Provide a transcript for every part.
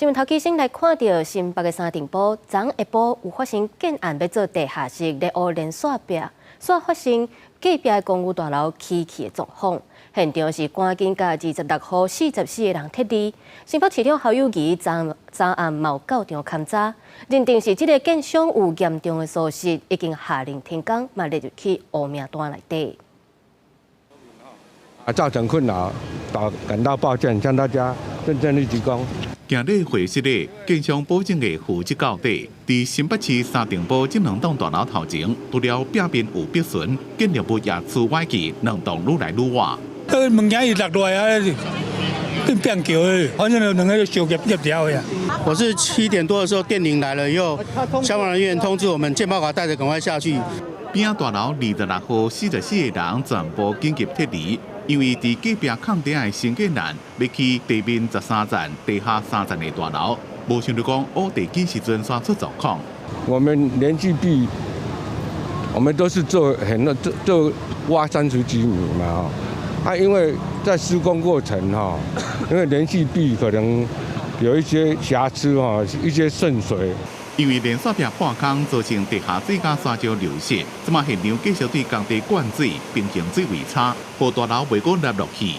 新闻头起先来看到新北的三重埔，昨下晡有发生建案要做地下室猎物连锁壁，所发生隔壁的公寓大楼起的状况。现场是赶紧甲26户44个人撤离。新北市长侯友宜昨暗冒到场勘查，认定是这个建商有严重的疏失，已经下令停工，嘛列入去污名单内底。造成困扰，感到抱歉，向大家郑重鞠躬。今日会室的建商保证的负责到底，伫新北市三重埔这两栋大楼头前，除了壁面有壁损，建筑物也粗歪去，两栋愈来愈歪。物件一落落来啊，变桥的，反正两个就烧入掉呀。我是7点多的时候电铃来了以后，消防人员通知我们健保卡带着赶快下去。边大楼26户44个人全部紧急撤离。因为伫隔壁抗顶的新建案要去地面13层、地下3层的大楼，无想到讲挖地基时阵煞出状况。我们连续壁，我们都是做挖30几米嘛因为在施工过程因为连续壁可能有一些瑕疵一些渗水。因为连锁壁破空，造成地下水甲沙石流失，即马现场继续对工地灌水，并行水位差，和大楼袂过流落去。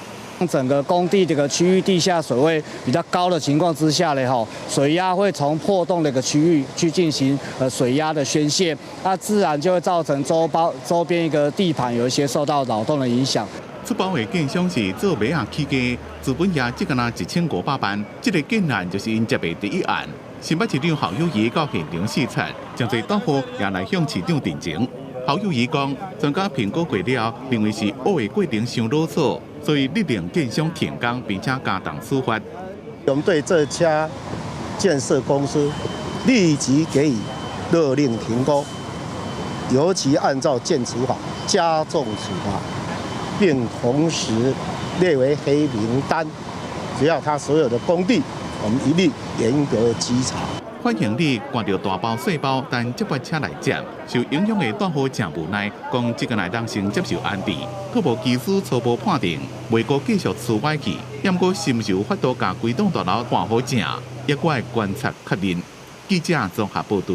整个工地这个区域地下水位比较高的情况之下呢，水压会从破洞的一个区域去进行水压的宣泄，那自然就会造成周边一个地盘有一些受到扰动的影响。出包的建商是做尾仔起家，资本也只干那1500万，这个建案就是因接的第一案。新北市长侯友宜到现场视察，将这到户也来向市长陈情。侯友宜讲，专家评估过了，认为是挖的过程伤啰嗦，所以勒令建商停工，并且加重处罚。我们对这家建设公司立即给予勒令停工，尤其按照建筑法加重处罚，并同时列为黑名单，只要他所有的工地，我们一律严格稽查。欢迎你赶到大包细包，但接驳车来接。受影响的大户真无奈，讲这个来当先接受安置。土木技师初步判定，未过继续粗歪去，不过是毋是有法度将规栋大楼换好正，也我观察确认。记者综合报道。